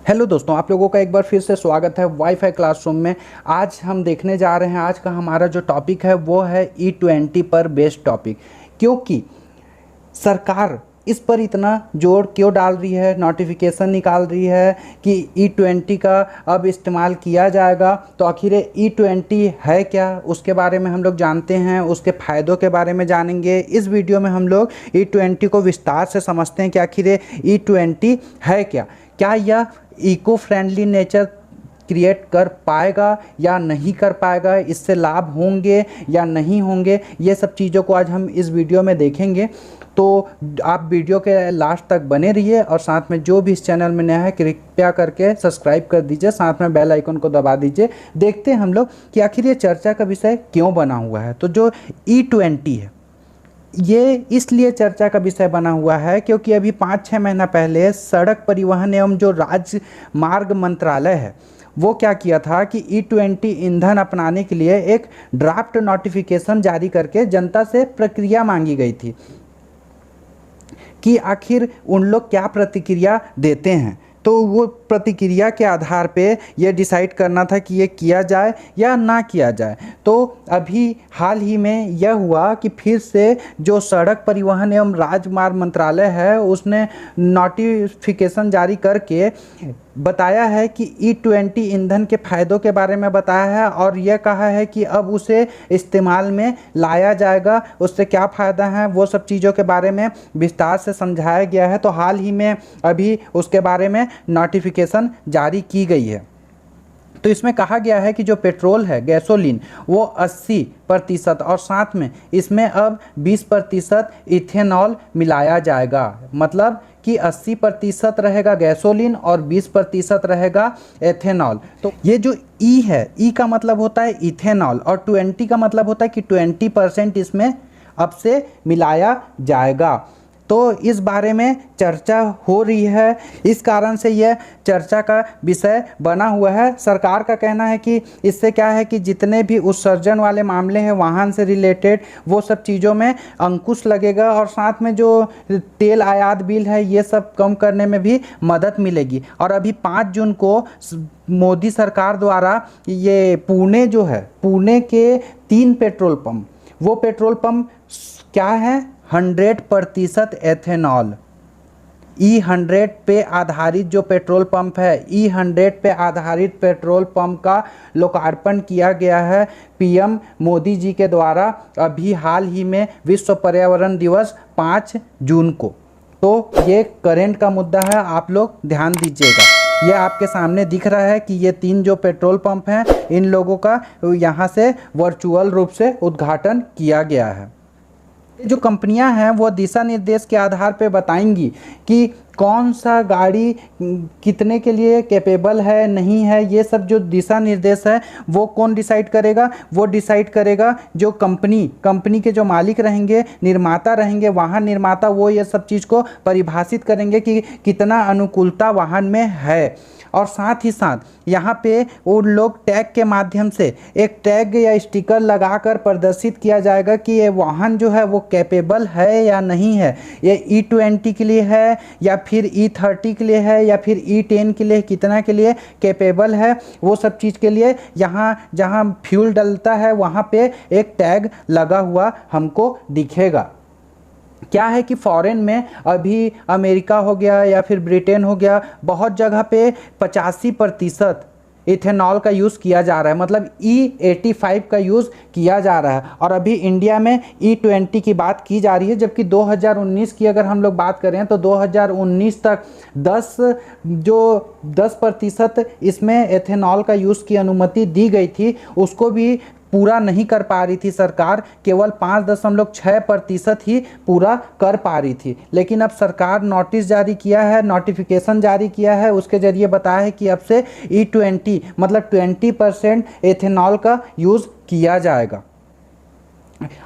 Hello दोस्तों, आप लोगों का एक बार फिर से स्वागत है वाईफाई क्लासरूम में। आज हम देखने जा रहे हैं, आज का हमारा जो टॉपिक है वो है E20 पर बेस्ड टॉपिक। क्योंकि सरकार इस पर इतना जोर क्यों डाल रही है, नोटिफिकेशन निकाल रही है कि E20 का अब इस्तेमाल किया जाएगा। तो आखिर E20 है क्या, उसके बारे में हम लोग जानते हैं, उसके फ़ायदों के बारे में जानेंगे। इस वीडियो में हम लोग E20 को विस्तार से समझते हैं कि आखिर E20 है क्या, क्या यह इको फ्रेंडली नेचर क्रिएट कर पाएगा या नहीं कर पाएगा, इससे लाभ होंगे या नहीं होंगे, ये सब चीज़ों को आज हम इस वीडियो में देखेंगे। तो आप वीडियो के लास्ट तक बने रहिए और साथ में जो भी इस चैनल में नया है कृपया करके सब्सक्राइब कर दीजिए, साथ में बेल आइकन को दबा दीजिए। देखते हैं हम लोग कि आखिर ये चर्चा का विषय क्यों बना हुआ है। तो जो E20 है ये इसलिए चर्चा का विषय बना हुआ है क्योंकि अभी 5-6 महीना पहले सड़क परिवहन एवं जो राजमार्ग मंत्रालय है वो क्या किया था कि E20 ईंधन अपनाने के लिए एक ड्राफ्ट नोटिफिकेशन जारी करके जनता से प्रक्रिया मांगी गई थी कि आखिर उन लोग क्या प्रतिक्रिया देते हैं। तो वो प्रतिक्रिया के आधार पे ये डिसाइड करना था कि ये किया जाए या ना किया जाए। तो अभी हाल ही में यह हुआ कि फिर से जो सड़क परिवहन एवं राजमार्ग मंत्रालय है उसने नोटिफिकेशन जारी करके बताया है कि E20 ईंधन के फ़ायदों के बारे में बताया है और यह कहा है कि अब उसे इस्तेमाल में लाया जाएगा, उससे क्या फ़ायदा है वो सब चीज़ों के बारे में विस्तार से समझाया गया है। तो हाल ही में अभी उसके बारे में नोटिफिकेशन जारी की गई है। तो इसमें कहा गया है कि जो पेट्रोल है, गैसोलीन, वो 80% और साथ में इसमें अब 20% इथेनॉल मिलाया जाएगा। मतलब कि 80% रहेगा गैसोलीन और 20% रहेगा एथेनॉल। तो ये जो ई है, ई का मतलब होता है इथेनॉल और 20 का मतलब होता है कि 20% इसमें अब से मिलाया जाएगा। तो इस बारे में चर्चा हो रही है, इस कारण से यह चर्चा का विषय बना हुआ है। सरकार का कहना है कि इससे क्या है कि जितने भी उत्सर्जन वाले मामले हैं वाहन से रिलेटेड वो सब चीज़ों में अंकुश लगेगा और साथ में जो तेल आयात बिल है ये सब कम करने में भी मदद मिलेगी। और अभी 5 जून को मोदी सरकार द्वारा ये पुणे जो है, पुणे के 3 पेट्रोल पंप, वो पेट्रोल पंप क्या है, 100% एथेनॉल E100 पे आधारित जो पेट्रोल पंप है, E100 पे आधारित पेट्रोल पंप का लोकार्पण किया गया है PM मोदी जी के द्वारा अभी हाल ही में विश्व पर्यावरण दिवस 5 जून को। तो ये करेंट का मुद्दा है, आप लोग ध्यान दीजिएगा। ये आपके सामने दिख रहा है कि ये 3 जो पेट्रोल पंप हैं इन लोगों का यहाँ से वर्चुअल रूप से उद्घाटन किया गया है। जो कंपनियां हैं वो दिशा निर्देश के आधार पे बताएंगी कि कौन सा गाड़ी कितने के लिए कैपेबल है, नहीं है। ये सब जो दिशा निर्देश है वो कौन डिसाइड करेगा, वो डिसाइड करेगा जो कंपनी के जो मालिक रहेंगे, निर्माता रहेंगे, वाहन निर्माता, वो ये सब चीज़ को परिभाषित करेंगे कि कितना अनुकूलता वाहन में है। और साथ ही साथ यहाँ पे उन लोग टैग के माध्यम से एक टैग या स्टिकर लगाकर प्रदर्शित किया जाएगा कि ये वाहन जो है वो कैपेबल है या नहीं है, ये E20 के लिए है या फिर E30 के लिए है या फिर E10 के लिए, कितना के लिए कैपेबल है। वो सब चीज़ के लिए यहाँ जहाँ फ्यूल डलता है वहाँ पे एक टैग लगा हुआ हमको दिखेगा। क्या है कि फॉरेन में अभी अमेरिका हो गया या फिर ब्रिटेन हो गया, बहुत जगह पे 85% इथेनॉल का यूज़ किया जा रहा है, मतलब E85 का यूज़ किया जा रहा है। और अभी इंडिया में E20 की बात की जा रही है, जबकि 2019 की अगर हम लोग बात करें तो 2019 तक 10% इसमें एथेनॉल का यूज़ की अनुमति दी गई थी, उसको भी पूरा नहीं कर पा रही थी सरकार, केवल 5.6% ही पूरा कर पा रही थी। लेकिन अब सरकार नोटिस जारी किया है, नोटिफिकेशन जारी किया है, उसके जरिए बताया है कि अब से E20 मतलब 20% एथेनॉल का यूज़ किया जाएगा।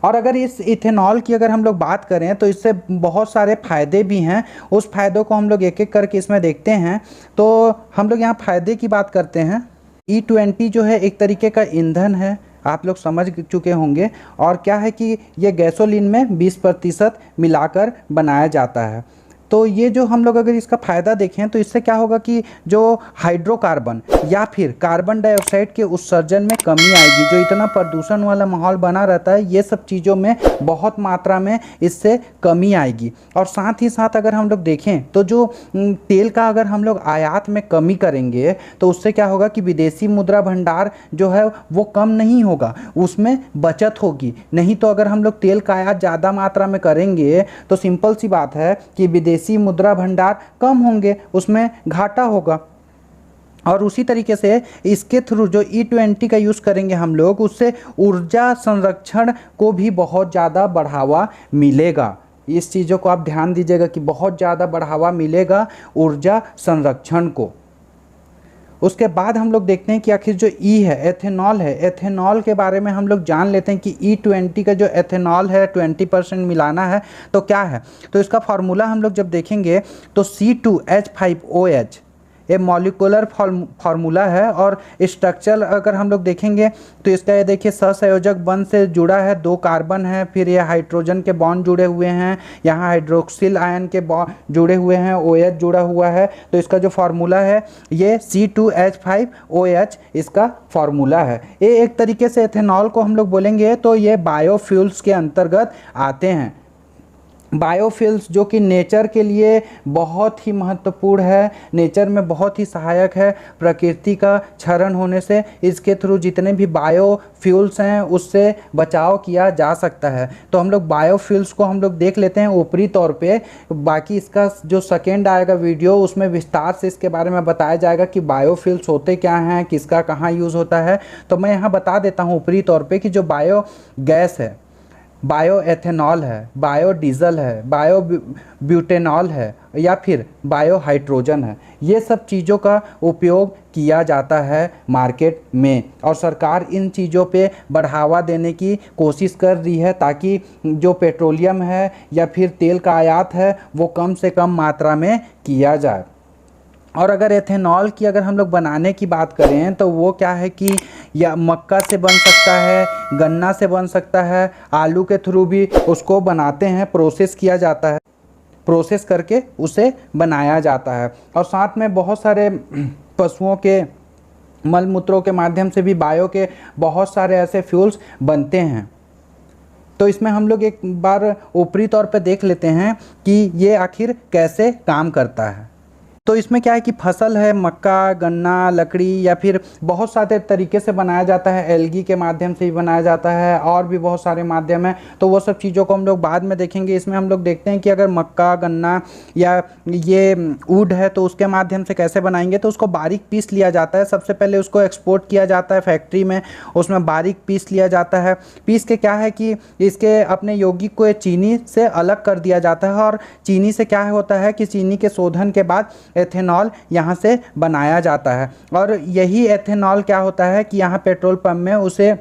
और अगर इस इथेनॉल की अगर हम लोग बात करें तो इससे बहुत सारे फ़ायदे भी हैं, उस फ़ायदों को हम लोग एक एक करके इसमें देखते हैं। तो हम लोग यहाँ फ़ायदे की बात करते हैं। E20 जो है एक तरीके का ईंधन है, आप लोग समझ चुके होंगे। और क्या है कि ये गैसोलीन में 20% मिलाकर बनाया जाता है। तो ये जो हम लोग अगर इसका फ़ायदा देखें तो इससे क्या होगा कि जो हाइड्रोकार्बन या फिर कार्बन डाइऑक्साइड के उत्सर्जन में कमी आएगी। जो इतना प्रदूषण वाला माहौल बना रहता है, ये सब चीज़ों में बहुत मात्रा में इससे कमी आएगी। और साथ ही साथ अगर हम लोग देखें तो जो तेल का अगर हम लोग आयात में कमी करेंगे तो उससे क्या होगा कि विदेशी मुद्रा भंडार जो है वो कम नहीं होगा, उसमें बचत होगी। नहीं तो अगर हम लोग तेल का आयात ज़्यादा मात्रा में करेंगे तो सिंपल सी बात है कि विदेशी मुद्रा भंडार कम होंगे, उसमें घाटा होगा। और उसी तरीके से इसके थ्रू जो E20 का यूज़ करेंगे हम लोग, उससे ऊर्जा संरक्षण को भी बहुत ज़्यादा बढ़ावा मिलेगा। इस चीज़ों को आप ध्यान दीजिएगा कि बहुत ज़्यादा बढ़ावा मिलेगा ऊर्जा संरक्षण को। उसके बाद हम लोग देखते हैं कि आखिर जो ई है, एथेनॉल है, एथेनॉल के बारे में हम लोग जान लेते हैं कि E20 का जो एथेनॉल है 20% मिलाना है तो क्या है। तो इसका फार्मूला हम लोग जब देखेंगे तो C2H5OH ये मॉलिक्यूलर फार्मूला है। और स्ट्रक्चर अगर हम लोग देखेंगे तो इसका ये देखिए सहसंयोजक बंध से जुड़ा है, 2 कार्बन है, फिर ये हाइड्रोजन के बॉन्ड जुड़े हुए हैं, यहाँ हाइड्रोक्सिल आयन के बॉन्ड जुड़े हुए हैं, OH जुड़ा हुआ है। तो इसका जो फार्मूला है ये C2H5OH इसका फार्मूला है। ये एक तरीके से एथेनॉल को हम लोग बोलेंगे तो ये बायोफ्यूल्स के अंतर्गत आते हैं। बायोफ्यूल्स जो कि नेचर के लिए बहुत ही महत्वपूर्ण है, नेचर में बहुत ही सहायक है। प्रकृति का क्षरण होने से इसके थ्रू जितने भी बायोफ्यूल्स हैं उससे बचाव किया जा सकता है। तो हम लोग बायोफ्यूल्स को हम लोग देख लेते हैं ऊपरी तौर पे। बाकी इसका जो सेकेंड आएगा वीडियो उसमें विस्तार से इसके बारे में बताया जाएगा कि बायोफ्यूल्स होते क्या हैं, किसका कहाँ यूज़ होता है। तो मैं यहाँ बता देता हूँ ऊपरी तौर पर कि जो बायो गैस है, बायो एथेनॉल है, बायो डीजल है, बायो ब्यूटेनॉल है या फिर बायो हाइड्रोजन है, ये सब चीज़ों का उपयोग किया जाता है मार्केट में। और सरकार इन चीज़ों पे बढ़ावा देने की कोशिश कर रही है ताकि जो पेट्रोलियम है या फिर तेल का आयात है वो कम से कम मात्रा में किया जाए। और अगर एथेनॉल की अगर हम लोग बनाने की बात करें तो वो क्या है कि या मक्का से बन सकता है, गन्ना से बन सकता है, आलू के थ्रू भी उसको बनाते हैं, प्रोसेस किया जाता है, प्रोसेस करके उसे बनाया जाता है। और साथ में बहुत सारे पशुओं के मल मूत्रों के माध्यम से भी बायो के बहुत सारे ऐसे फ्यूल्स बनते हैं। तो इसमें हम लोग एक बार ऊपरी तौर पे देख लेते हैं कि ये आखिर कैसे काम करता है। तो इसमें क्या है कि फसल है, मक्का, गन्ना, लकड़ी या फिर बहुत सारे तरीके से बनाया जाता है, एल्गी के माध्यम से भी बनाया जाता है और भी बहुत सारे माध्यम हैं। तो वो सब चीज़ों को हम लोग बाद में देखेंगे। इसमें हम लोग देखते हैं कि अगर मक्का, गन्ना या ये वुड है तो उसके माध्यम से कैसे बनाएंगे। तो उसको बारीक पीस लिया जाता है। सबसे पहले उसको एक्सपोर्ट किया जाता है फैक्ट्री में, उसमें बारीक पीस लिया जाता है। पीस के क्या है कि इसके अपने यौगिक को चीनी से अलग कर दिया जाता है। और चीनी से क्या होता है कि चीनी के शोधन के बाद एथेनॉल यहाँ से बनाया जाता है। और यही एथेनॉल क्या होता है कि यहाँ पेट्रोल पंप में उसे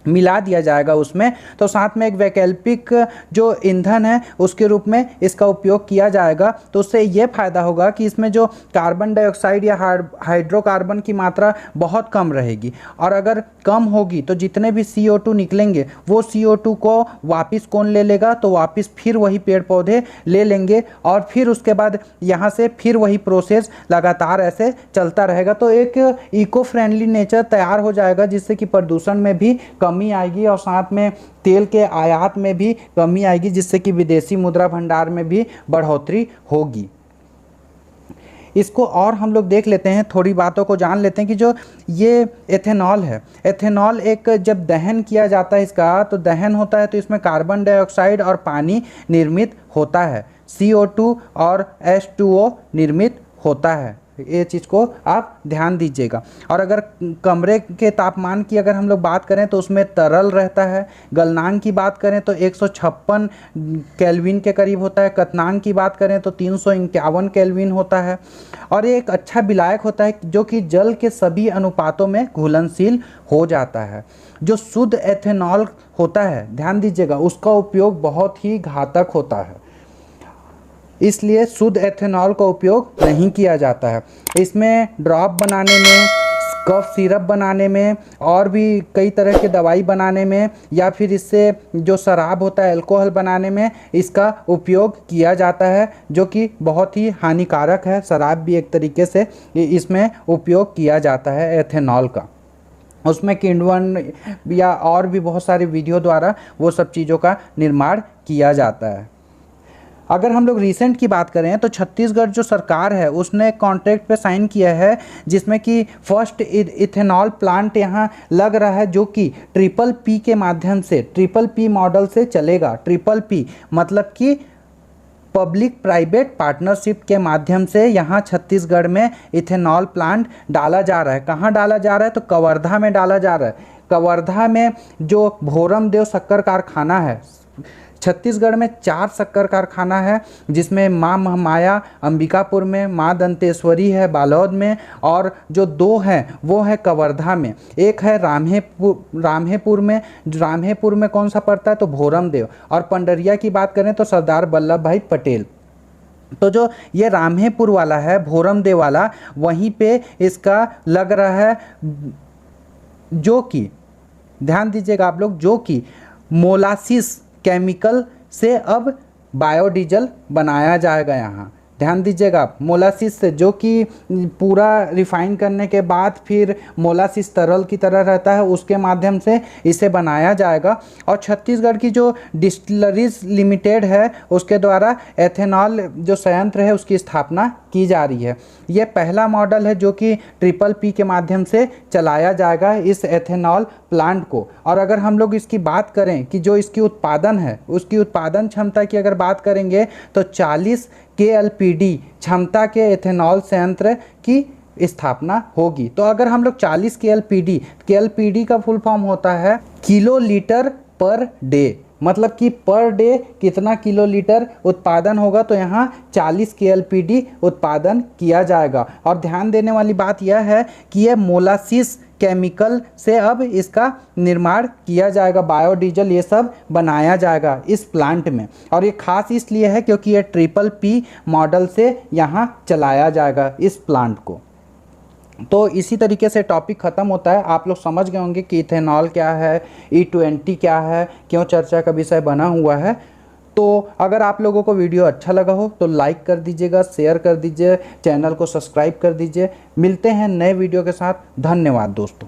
मिला दिया जाएगा उसमें। तो साथ में एक वैकल्पिक जो ईंधन है उसके रूप में इसका उपयोग किया जाएगा। तो उससे ये फ़ायदा होगा कि इसमें जो कार्बन डाइऑक्साइड या हाइड्रोकार्बन की मात्रा बहुत कम रहेगी। और अगर कम होगी तो जितने भी CO2 निकलेंगे वो CO2 को वापस कौन ले लेगा, तो वापस फिर वही पेड़ पौधे ले लेंगे और फिर उसके बाद यहाँ से फिर वही प्रोसेस लगातार ऐसे चलता रहेगा। तो एक इको फ्रेंडली नेचर तैयार हो जाएगा जिससे कि प्रदूषण में भी कमी आएगी और साथ में तेल के आयात में भी कमी आएगी, जिससे कि विदेशी मुद्रा भंडार में भी बढ़ोतरी होगी। इसको और हम लोग देख लेते हैं, थोड़ी बातों को जान लेते हैं कि जो ये एथेनॉल है, एथेनॉल एक जब दहन किया जाता है इसका, तो दहन होता है तो इसमें कार्बन डाइऑक्साइड और पानी निर्मित होता है, CO2 और H2O निर्मित होता है। ये चीज़ को आप ध्यान दीजिएगा। और अगर कमरे के तापमान की अगर हम लोग बात करें तो उसमें तरल रहता है। गलनांक की बात करें तो 156 केल्विन के करीब होता है। क्वथनांक की बात करें तो 351 केल्विन होता है। और ये एक अच्छा विलायक होता है जो कि जल के सभी अनुपातों में घुलनशील हो जाता है। जो शुद्ध एथेनॉल होता है, ध्यान दीजिएगा, उसका उपयोग बहुत ही घातक होता है, इसलिए शुद्ध एथेनॉल का उपयोग नहीं किया जाता है। इसमें ड्रॉप बनाने में, कफ सिरप बनाने में और भी कई तरह के दवाई बनाने में, या फिर इससे जो शराब होता है अल्कोहल बनाने में इसका उपयोग किया जाता है, जो कि बहुत ही हानिकारक है। शराब भी एक तरीके से इसमें उपयोग किया जाता है एथेनॉल का। उसमें किण्वन या और भी बहुत सारे वीडियो द्वारा वो सब चीज़ों का निर्माण किया जाता है। अगर हम लोग रिसेंट की बात करें तो छत्तीसगढ़ जो सरकार है उसने कॉन्ट्रैक्ट पे साइन किया है, जिसमें कि फर्स्ट इथेनॉल प्लांट यहाँ लग रहा है, जो कि ट्रिपल पी के माध्यम से, ट्रिपल पी मॉडल से चलेगा। ट्रिपल पी मतलब कि पब्लिक प्राइवेट पार्टनरशिप के माध्यम से यहाँ छत्तीसगढ़ में इथेनॉल प्लांट डाला जा रहा है। कहाँ डाला जा रहा है? तो कवर्धा में डाला जा रहा है। कवर्धा में जो भोरमदेव शक्कर कारखाना है, छत्तीसगढ़ में 4 शक्कर कारखाना है, जिसमें माँ महामाया अंबिकापुर में, माँ दंतेश्वरी है बालोद में, और जो 2 हैं वो है कवर्धा में। एक है राम्हेपुर में। राम्हेपुर में कौन सा पड़ता है? तो भोरमदेव। और पंडरिया की बात करें तो सरदार वल्लभ भाई पटेल। तो जो ये राम्हेपुर वाला है, भोरमदेव वाला, वहीं पे इसका लग रहा है, जो कि ध्यान दीजिएगा आप लोग, जो कि मोलासिस केमिकल से अब बायोडीजल बनाया जाएगा यहाँ। ध्यान दीजिएगा आप, मोलासिस से, जो कि पूरा रिफाइन करने के बाद फिर मोलासिस तरल की तरह रहता है, उसके माध्यम से इसे बनाया जाएगा। और छत्तीसगढ़ की जो डिस्टिलरीज लिमिटेड है उसके द्वारा एथेनॉल जो संयंत्र है उसकी स्थापना की जा रही है। ये पहला मॉडल है जो कि ट्रिपल पी के माध्यम से चलाया जाएगा इस एथेनॉल प्लांट को। और अगर हम लोग इसकी बात करें कि जो इसकी उत्पादन है, उसकी उत्पादन क्षमता की अगर बात करेंगे तो 40 KLPD क्षमता के एथेनॉल संयंत्र की स्थापना होगी। तो अगर हम लोग 40 KLPD का फुल फॉर्म होता है किलो लीटर पर डे, मतलब कि पर डे कितना किलोलीटर उत्पादन होगा, तो यहाँ 40 KLPD उत्पादन किया जाएगा। और ध्यान देने वाली बात यह है कि यह मोलासिस केमिकल से अब इसका निर्माण किया जाएगा, बायोडीजल ये सब बनाया जाएगा इस प्लांट में। और ये खास इसलिए है क्योंकि ये ट्रिपल पी मॉडल से यहाँ चलाया जाएगा इस प्लांट को। तो इसी तरीके से टॉपिक ख़त्म होता है। आप लोग समझ गए होंगे कि इथेनॉल क्या है, E20 क्या है, क्यों चर्चा का विषय बना हुआ है। तो अगर आप लोगों को वीडियो अच्छा लगा हो तो लाइक कर दीजिएगा, शेयर कर दीजिए, चैनल को सब्सक्राइब कर दीजिए। मिलते हैं नए वीडियो के साथ। धन्यवाद दोस्तों।